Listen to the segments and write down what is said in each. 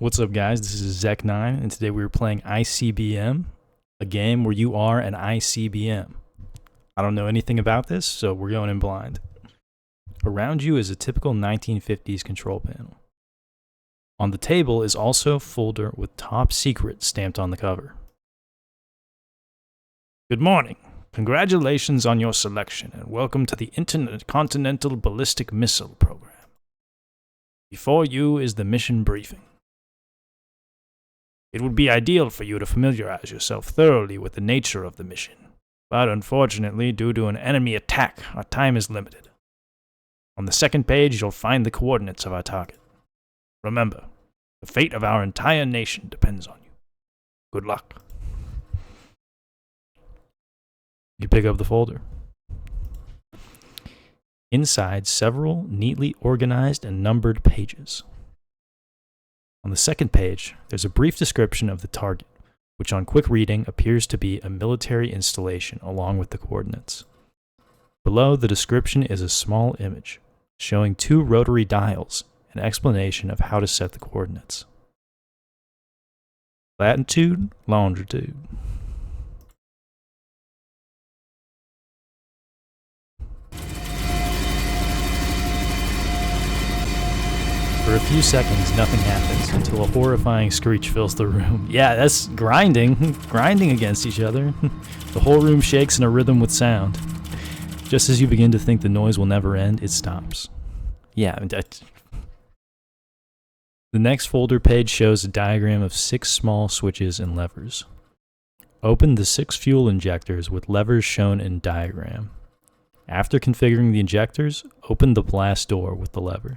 What's up, guys? This is Zek9, and today we were playing ICBM, a game where you are an ICBM. I don't know anything about this, so we're going in blind. Around you is a typical 1950s control panel. On the table is also a folder with Top Secret stamped on the cover. Good morning. Congratulations on your selection, and welcome to the Intercontinental Ballistic Missile Program. Before you is the mission briefing. It would be ideal for you to familiarize yourself thoroughly with the nature of the mission, but unfortunately, due to an enemy attack, our time is limited. On the second page, you'll find the coordinates of our target. Remember, the fate of our entire nation depends on you. Good luck. You pick up the folder. Inside, several neatly organized and numbered pages. On the second page, there's a brief description of the target, which on quick reading appears to be a military installation along with the coordinates. Below the description is a small image, showing two rotary dials, an explanation of how to set the coordinates. Latitude, longitude. For a few seconds, nothing happens until a horrifying screech fills the room. Yeah, that's grinding against each other. The whole room shakes in a rhythm with sound. Just as you begin to think the noise will never end, it stops. Yeah, the next folder page shows a diagram of 6 small switches and levers. Open the 6 fuel injectors with levers shown in diagram. After configuring the injectors, open the blast door with the lever.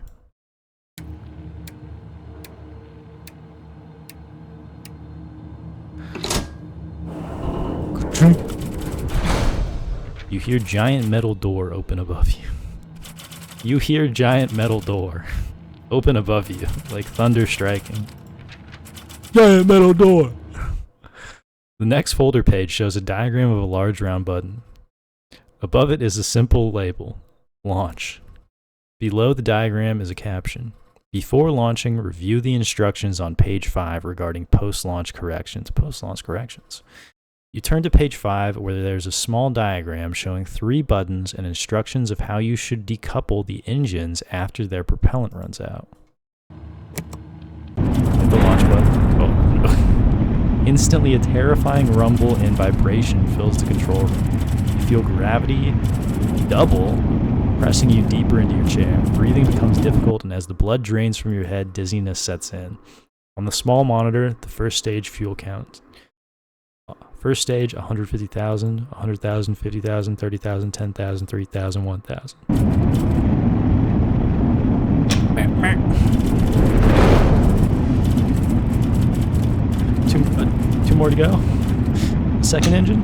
You hear giant metal door open above you. You hear giant metal door open above you, like thunder striking. Giant metal door! The next folder page shows a diagram of a large round button. Above it is a simple label, launch. Below the diagram is a caption. Before launching, review the instructions on page 5 regarding post-launch corrections. Post-launch corrections. You turn to page 5 where there's a small diagram showing 3 buttons and instructions of how you should decouple the engines after their propellant runs out. Hit the launch button. Oh. Instantly, a terrifying rumble and vibration fills the control room. You feel gravity double, pressing you deeper into your chair. Breathing becomes difficult, and as the blood drains from your head, dizziness sets in. On the small monitor, the first stage fuel count. First stage, 150,000, 100,000, 50,000, 30,000, 10,000, 3,000, 1,000. Two more to go. Second engine.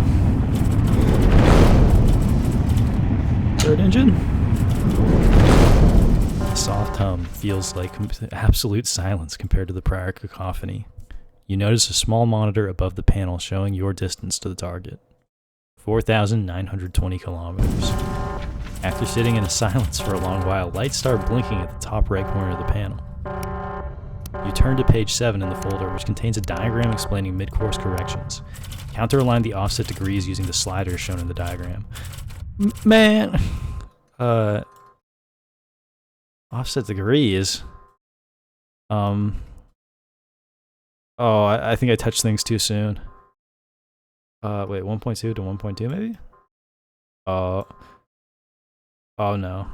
Third engine. The soft hum feels like absolute silence compared to the prior cacophony. You notice a small monitor above the panel showing your distance to the target. 4,920 kilometers. After sitting in a silence for a long while, lights start blinking at the top right corner of the panel. You turn to page 7 in the folder, which contains a diagram explaining mid-course corrections. Counter-align the offset degrees using the sliders shown in the diagram. Man! Offset degrees? Oh, I think I touched things too soon. Wait, 1.2 to 1.2 maybe? Oh no.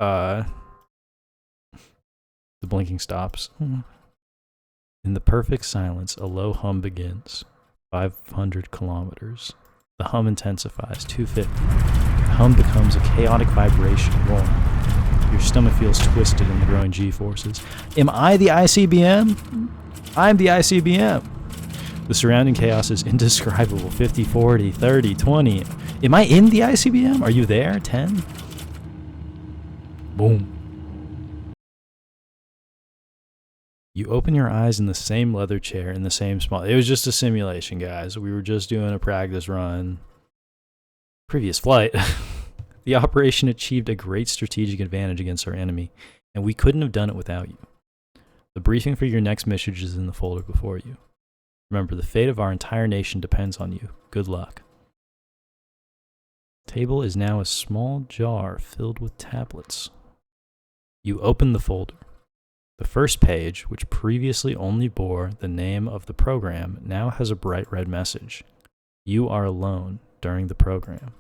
The blinking stops. In the perfect silence, a low hum begins. 500 kilometers. The hum intensifies. 250. The hum becomes a chaotic vibration rolling. Your stomach feels twisted in the growing G-forces. Am I the ICBM? I'm the ICBM. The surrounding chaos is indescribable. 50, 40, 30, 20. Am I in the ICBM? Are you there? 10? Boom. You open your eyes in the same leather chair in the same spot. It was just a simulation, guys. We were just doing a practice run. Previous flight. The operation achieved a great strategic advantage against our enemy, and we couldn't have done it without you. The briefing for your next mission is in the folder before you. Remember, the fate of our entire nation depends on you. Good luck. The table is now a small jar filled with tablets. You open the folder. The first page, which previously only bore the name of the program, now has a bright red message. You are alone during the program.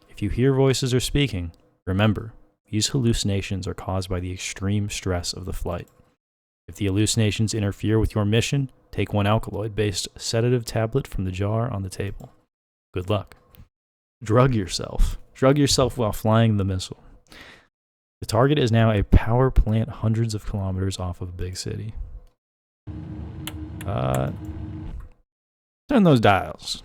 If you hear voices or speaking, remember, these hallucinations are caused by the extreme stress of the flight. If the hallucinations interfere with your mission, take one alkaloid-based sedative tablet from the jar on the table. Good luck. Drug yourself. Drug yourself while flying the missile. The target is now a power plant hundreds of kilometers off of a big city. Turn those dials.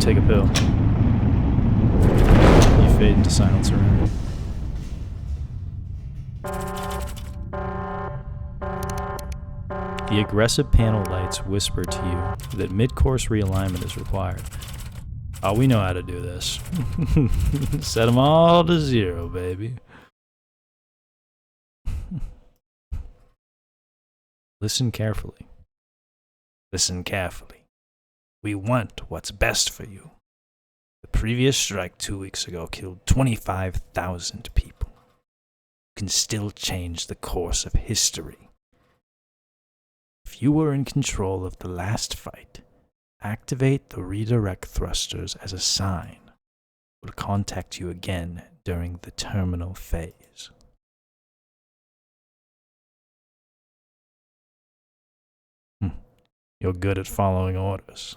Take a pill. You fade into silence around you. The aggressive panel lights whisper to you that mid-course realignment is required. Oh, we know how to do this. Set them all to 0, baby. Listen carefully. Listen carefully. We want what's best for you. The previous strike 2 weeks ago killed 25,000 people. You can still change the course of history. If you were in control of the last fight, activate the redirect thrusters as a sign. We'll contact you again during the terminal phase. You're good at following orders.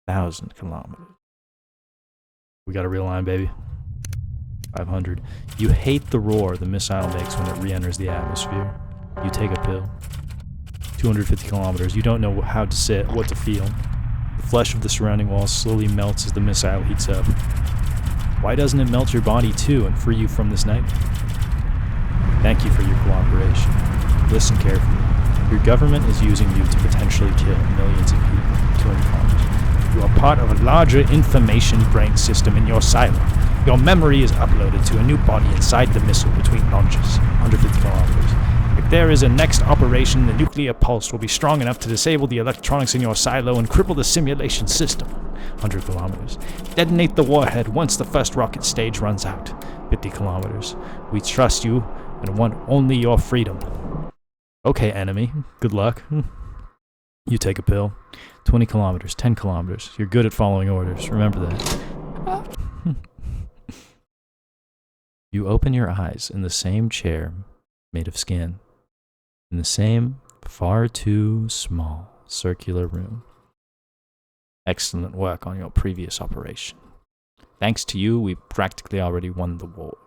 1,000 kilometers. We gotta realign, baby. 500. You hate the roar the missile makes when it re-enters the atmosphere. You take a pill. 250 kilometers. You don't know how to sit, what to feel. The flesh of the surrounding walls slowly melts as the missile heats up. Why doesn't it melt your body too and free you from this nightmare? Thank you for your cooperation. Listen carefully. Your government is using you to potentially kill millions of people, killing farmers. You are part of a larger information brain system in your silo. Your memory is uploaded to a new body inside the missile between launches, 150 kilometers. If there is a next operation, the nuclear pulse will be strong enough to disable the electronics in your silo and cripple the simulation system, 100 kilometers. Detonate the warhead once the first rocket stage runs out, 50 kilometers. We trust you and want only your freedom. Okay, enemy. Good luck. You take a pill. 20 kilometers, 10 kilometers. You're good at following orders. Remember that. You open your eyes in the same chair made of skin, in the same far too small circular room. Excellent work on your previous operation. Thanks to you, we practically already won the war.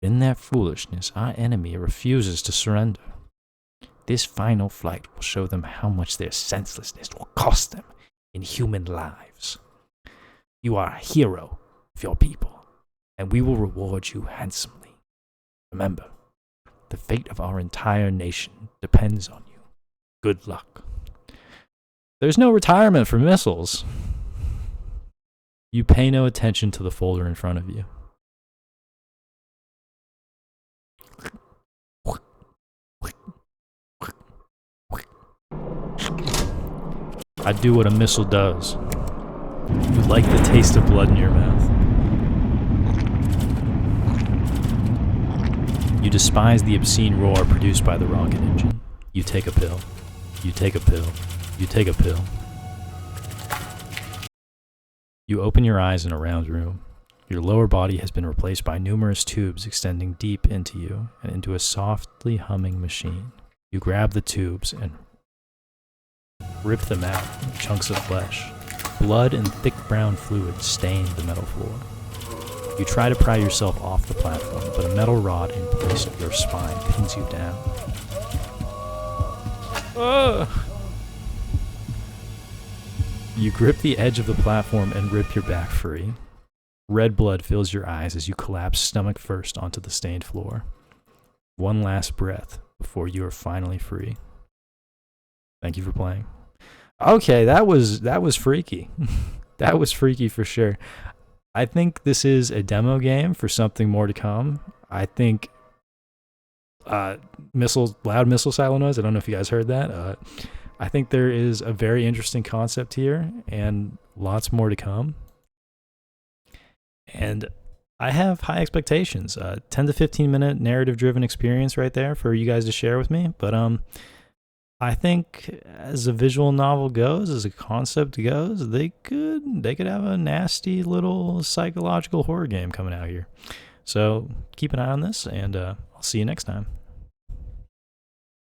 In their foolishness, our enemy refuses to surrender. This final flight will show them how much their senselessness will cost them in human lives. You are a hero of your people, and we will reward you handsomely. Remember, the fate of our entire nation depends on you. Good luck. There's no retirement for missiles. You pay no attention to the folder in front of you. I do what a missile does. You like the taste of blood in your mouth. You despise the obscene roar produced by the rocket engine. You take a pill. You take a pill. You take a pill. You open your eyes in a round room. Your lower body has been replaced by numerous tubes extending deep into you and into a softly humming machine. You grab the tubes and rip them out, chunks of flesh. Blood and thick brown fluid stain the metal floor. You try to pry yourself off the platform, but a metal rod in place of your spine pins you down. You grip the edge of the platform and rip your back free. Red blood fills your eyes as you collapse stomach first onto the stained floor. One last breath before you are finally free. Thank you for playing. Okay, that was freaky. That was freaky for sure. I think this is a demo game for something more to come. I think loud missile silo noise. I don't know if you guys heard that. I think there is a very interesting concept here and lots more to come. And I have high expectations. 10 to 15 minute narrative driven experience right there for you guys to share with me. But I think as a visual novel goes, as a concept goes, they could have a nasty little psychological horror game coming out here. So keep an eye on this, and I'll see you next time.